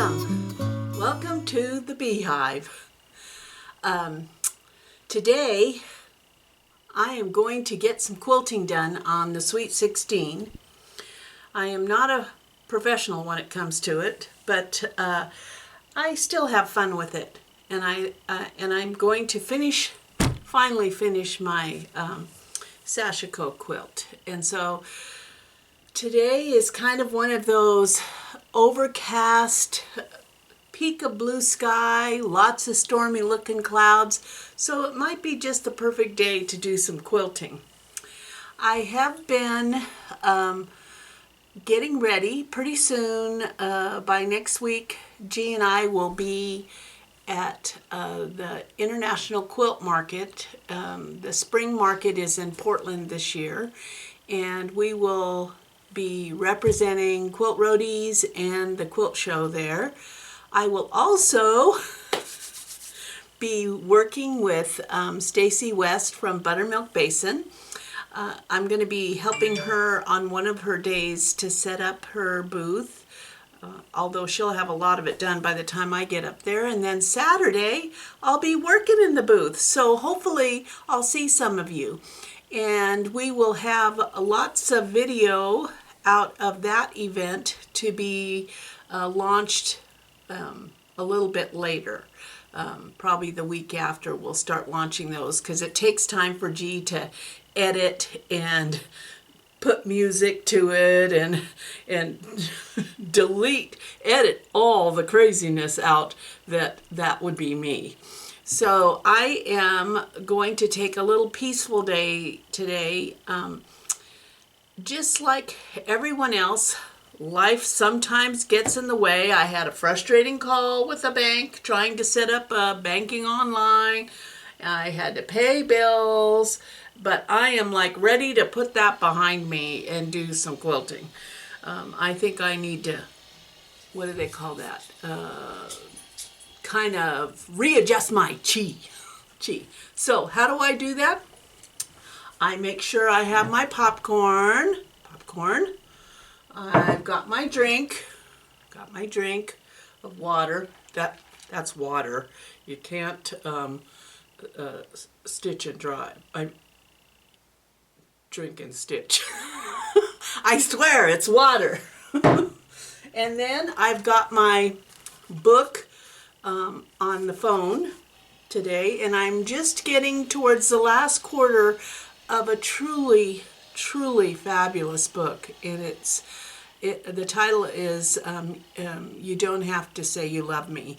Welcome to the Beehive. Today I am going to get some quilting done on the Sweet 16. I am not a professional when it comes to it, but I still have fun with it, and I'm going to finally finish my Sashiko quilt. And so today is kind of one of those overcast, peak of blue sky, lots of stormy looking clouds, so it might be just the perfect day to do some quilting. I have been getting ready. Pretty soon, by next week, G and I will be at the International Quilt Market. The spring market is in Portland this year, and we will be representing Quilt Roadies and the quilt show there. I will also be working with Stacy West from Buttermilk Basin. I'm going to be helping her on one of her days to set up her booth, although she'll have a lot of it done by the time I get up there. And then Saturday, I'll be working in the booth, so hopefully I'll see some of you. And we will have lots of video out of that event to be launched a little bit later. Probably the week after we'll start launching those, because it takes time for G to edit and put music to it and edit all the craziness out. That would be me. So I am going to take a little peaceful day today. Just like everyone else, life sometimes gets in the way. I had a frustrating call with the bank trying to set up banking online. I had to pay bills, but I am like ready to put that behind me and do some quilting. I think I need to, what do they call that? Kind of readjust my chi. So how do I do that? I make sure I have my popcorn. I've got my drink. Of water. That's water. You can't stitch and dry. I drink and stitch. I swear it's water. And then I've got my book on the phone today, and I'm just getting towards the last quarter of a truly fabulous book, and the title is You Don't Have to Say You Love Me,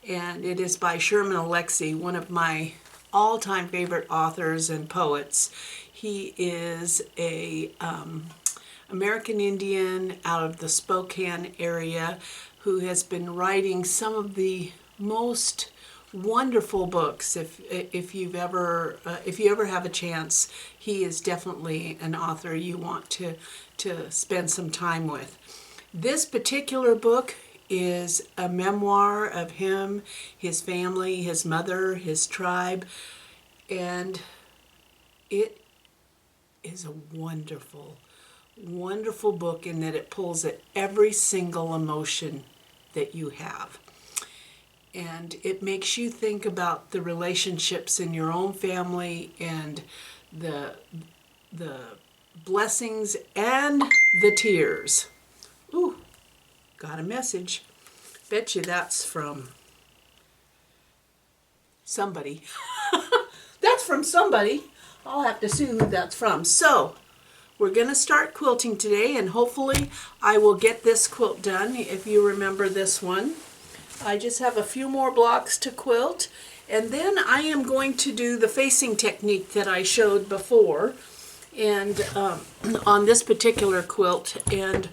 and it is by Sherman Alexie, one of my all-time favorite authors and poets. He is a American Indian out of the Spokane area who has been writing some of the most wonderful books. If you ever have a chance, he is definitely an author you want to spend some time with. This particular book is a memoir of him, his family, his mother, his tribe, and it is a wonderful book in that it pulls at every single emotion that you have. And it makes you think about the relationships in your own family and the blessings and the tears. Ooh, got a message. Bet you that's from somebody. That's from somebody. I'll have to see who that's from. So, we're going to start quilting today, and hopefully I will get this quilt done. If you remember this one, I just have a few more blocks to quilt, and then I am going to do the facing technique that I showed before, and on this particular quilt, and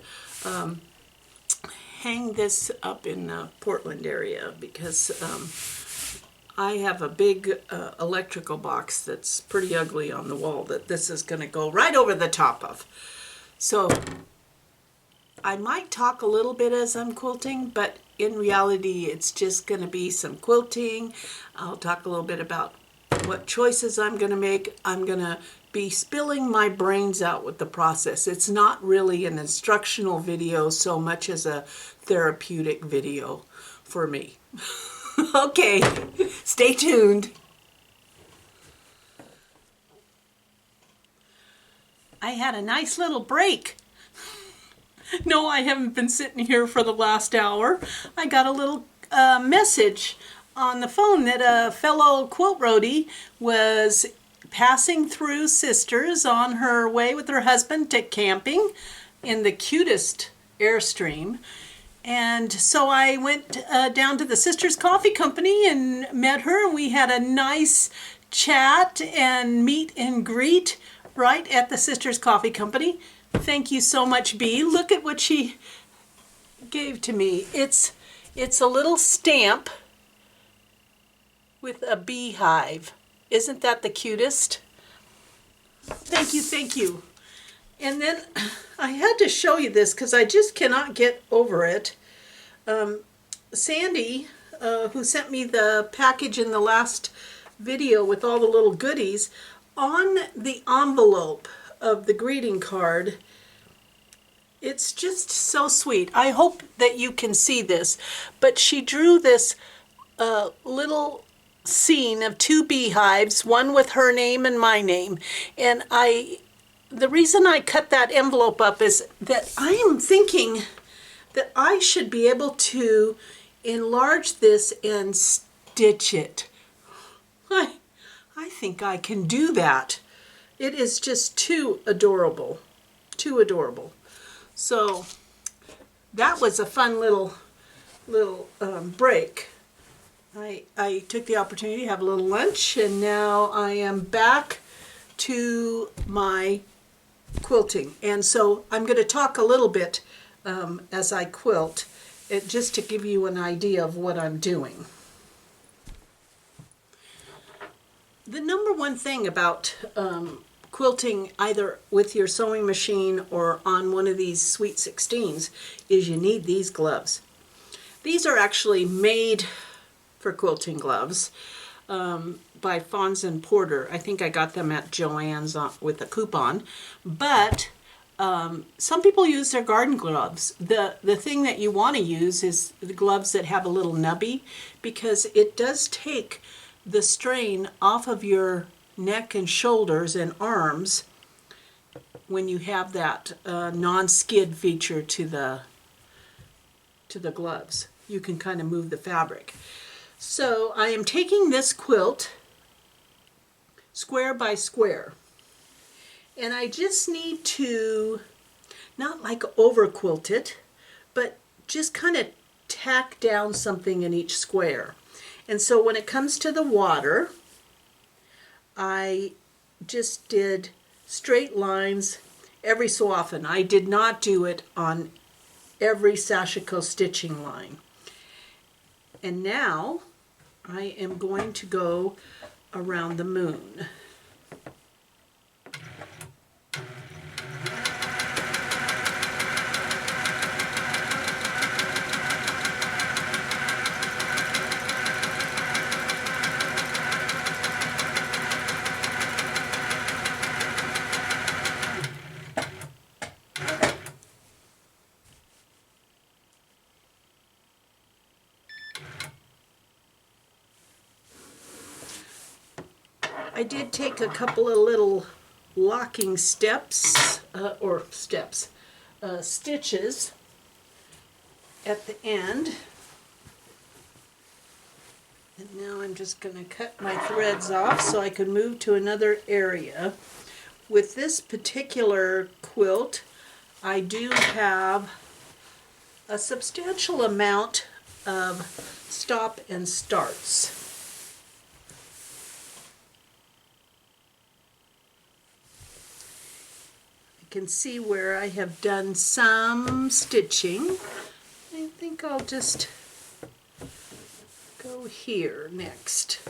hang this up in the Portland area, because I have a big electrical box that's pretty ugly on the wall that this is going to go right over the top of. So I might talk a little bit as I'm quilting, but in reality it's just going to be some quilting. I'll talk a little bit about what choices I'm going to make. I'm going to be spilling my brains out with the process. It's not really an instructional video so much as a therapeutic video for me. Okay, stay tuned. I had a nice little break. No, I haven't been sitting here for the last hour. I got a little message on the phone that a fellow quilt roadie was passing through Sisters on her way with her husband to camping in the cutest Airstream. And so I went down to the Sisters Coffee Company and met her, and we had a nice chat and meet and greet right at the Sisters Coffee Company. Thank you so much, Bee. Look at what she gave to me. It's a little stamp with a beehive. Isn't that the cutest? Thank you, thank you. And then I had to show you this because I just cannot get over it. Sandy, who sent me the package in the last video with all the little goodies, on the envelope of the greeting card, it's just so sweet. I hope that you can see this, but she drew this little scene of two beehives, one with her name and my name. And the reason I cut that envelope up is that I am thinking that I should be able to enlarge this and stitch it. I think I can do that. It is just too adorable. Too adorable. So that was a fun little break. I took the opportunity to have a little lunch, and now I am back to my quilting. And so I'm going to talk a little bit as I quilt, just to give you an idea of what I'm doing. The number one thing about quilting either with your sewing machine or on one of these Sweet 16s is you need these gloves. These are actually made for quilting gloves by Fons and Porter. I think I got them at Joann's with a coupon, but some people use their garden gloves. The thing that you want to use is the gloves that have a little nubby, because it does take the strain off of your neck and shoulders and arms when you have that non-skid feature to the gloves. You can kind of move the fabric. So I am taking this quilt square by square, and I just need to not like over quilt it, but just kind of tack down something in each square. And so when it comes to the water, I just did straight lines every so often. I did not do it on every Sashiko stitching line. And now I am going to go around the moon. I did take a couple of little locking steps, stitches at the end. And now I'm just going to cut my threads off so I can move to another area. With this particular quilt, I do have a substantial amount of stop and starts. Can see where I have done some stitching. I think I'll just go here next.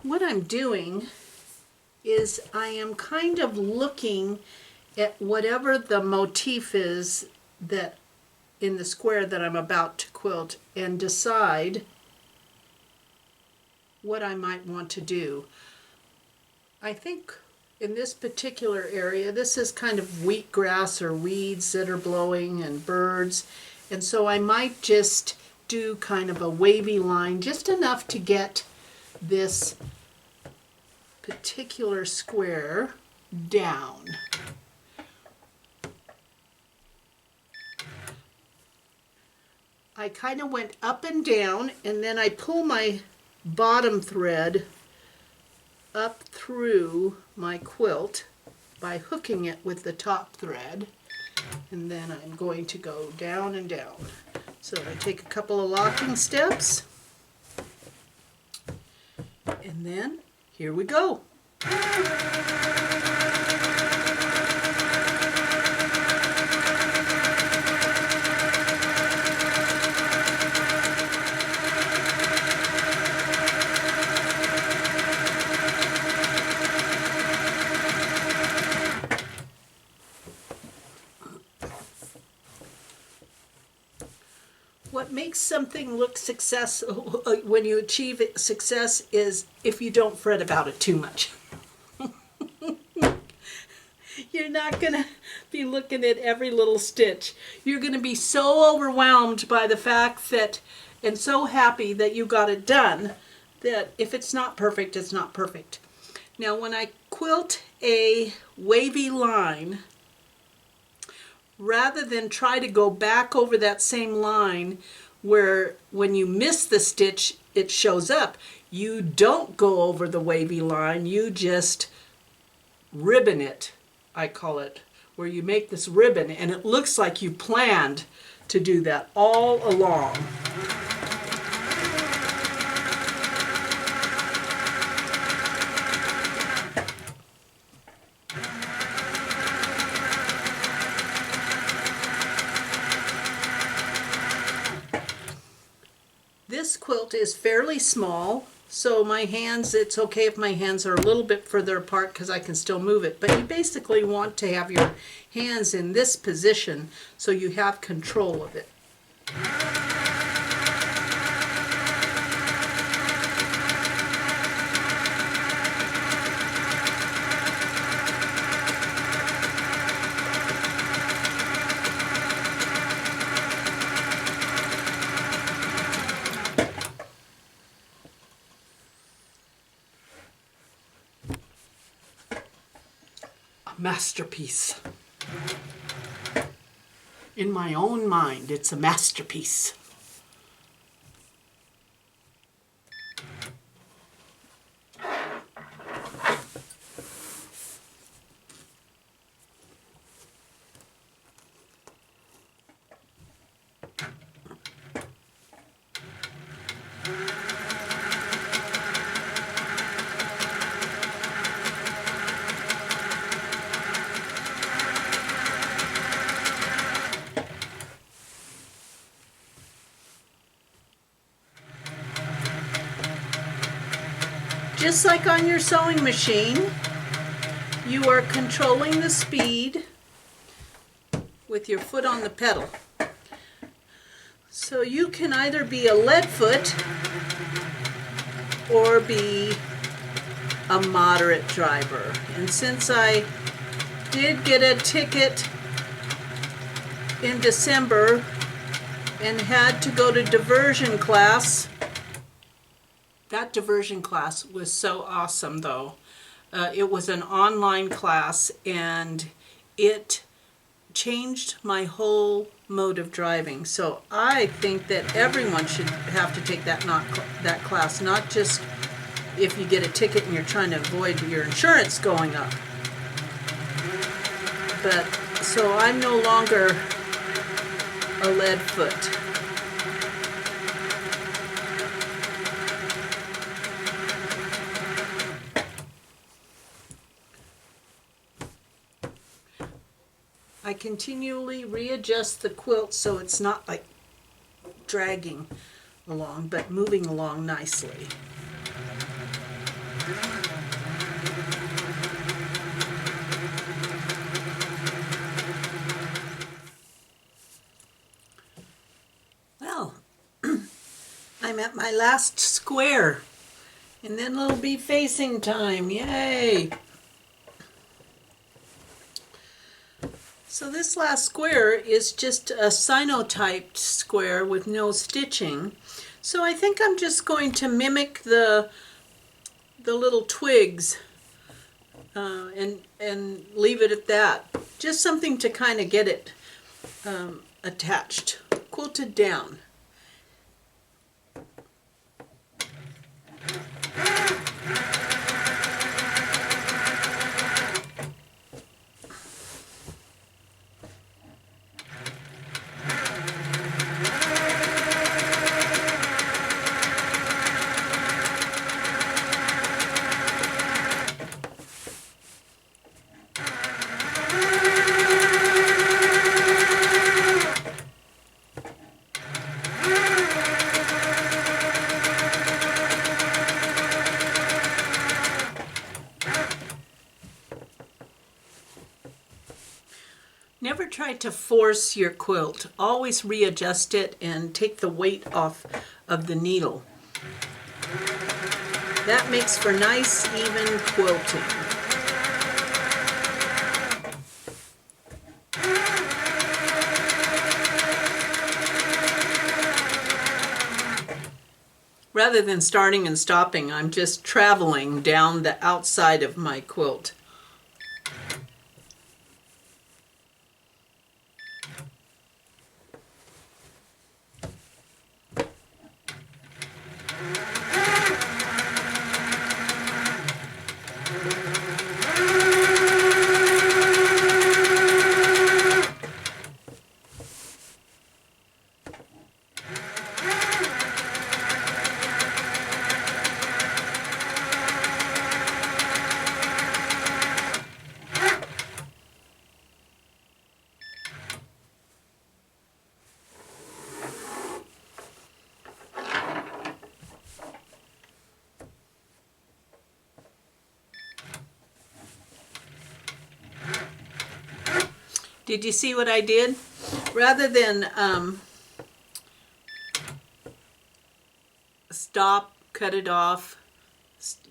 What I'm doing is I am kind of looking at whatever the motif is that in the square that I'm about to quilt and decide what I might want to do. I think in this particular area, this is kind of wheatgrass or weeds that are blowing and birds, and so I might just do kind of a wavy line, just enough to get this particular square down. I kind of went up and down, and then I pull my bottom thread up through my quilt by hooking it with the top thread, and then I'm going to go down and down. So I take a couple of locking steps, and then here we go. What makes something look successful when you achieve success is if you don't fret about it too much. You're not going to be looking at every little stitch. You're going to be so overwhelmed by the fact that, and so happy that you got it done, that if it's not perfect, it's not perfect. Now when I quilt a wavy line, rather than try to go back over that same line where when you miss the stitch it shows up, you don't go over the wavy line, you just ribbon it, I call it, where you make this ribbon and it looks like you planned to do that all along. This quilt is fairly small, so my hands, it's okay if my hands are a little bit further apart because I can still move it, but you basically want to have your hands in this position so you have control of it. Masterpiece. In my own mind, it's a masterpiece. Just like on your sewing machine, you are controlling the speed with your foot on the pedal. So you can either be a lead foot or be a moderate driver. And since I did get a ticket in December and had to go to diversion class, that diversion class was so awesome though. It was an online class and it changed my whole mode of driving. So I think that everyone should have to take that class, not just if you get a ticket and you're trying to avoid your insurance going up. But so I'm no longer a lead foot. I continually readjust the quilt so it's not like dragging along, but moving along nicely. I'm at my last square. And then it'll be facing time. Yay! So this last square is just a cyanotyped square with no stitching. So I think I'm just going to mimic the little twigs and leave it at that. Just something to kind of get it attached, quilted down. Never try to force your quilt. Always readjust it and take the weight off of the needle. That makes for nice, even quilting. Rather than starting and stopping, I'm just traveling down the outside of my quilt. Did you see what I did? Rather than stop, cut it off,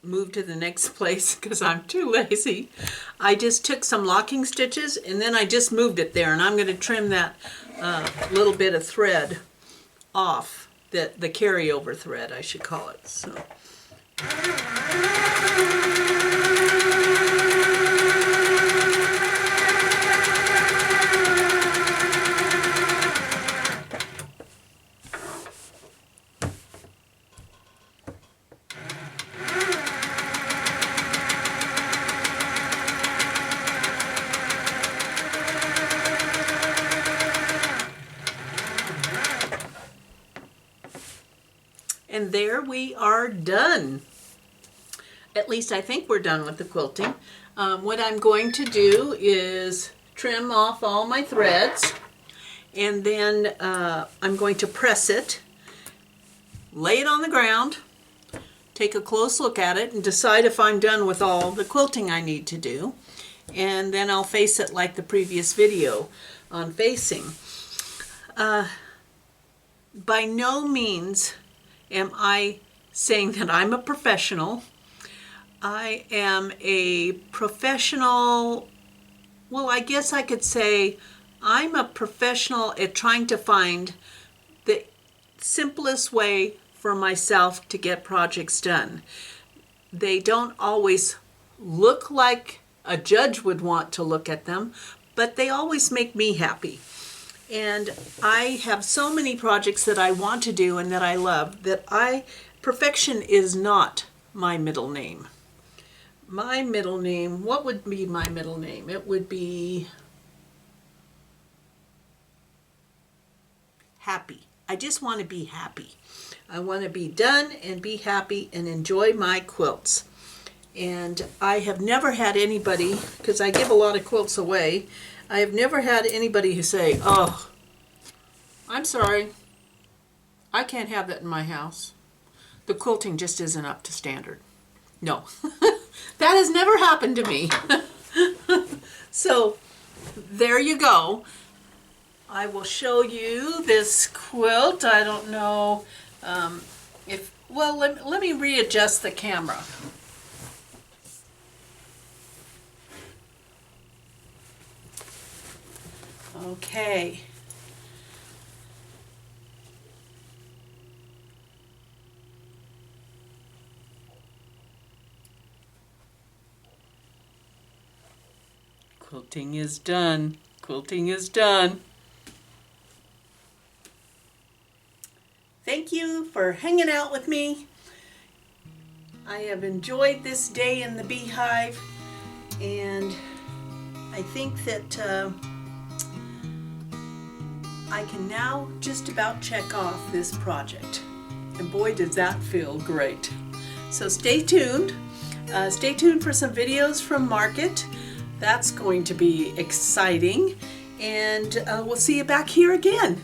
move to the next place because I'm too lazy, I just took some locking stitches and then I just moved it there, and I'm going to trim that little bit of thread off, the carryover thread I should call it. So. And there we are done. At least I think we're done with the quilting. What I'm going to do is trim off all my threads, and then I'm going to press it, lay it on the ground, take a close look at it, and decide if I'm done with all the quilting I need to do. And then I'll face it like the previous video on facing. By no means am I saying that I'm a professional. I am a professional, well, I guess I could say I'm a professional at trying to find the simplest way for myself to get projects done. They don't always look like a judge would want to look at them, but they always make me happy. And I have so many projects that I want to do and that I love that perfection is not my middle name. My middle name, what would be my middle name? It would be happy. I just want to be happy. I want to be done and be happy and enjoy my quilts. And I have never had anybody, because I give a lot of quilts away, I have never had anybody who say, "Oh, I'm sorry, I can't have that in my house. The quilting just isn't up to standard." No, that has never happened to me. So there you go. I will show you this quilt. I don't know Well, let me readjust the camera. Okay. Quilting is done. Quilting is done. Thank you for hanging out with me. I have enjoyed this day in the beehive, and I think that I can now just about check off this project. And boy, does that feel great. So stay tuned. Stay tuned for some videos from market. That's going to be exciting. And we'll see you back here again.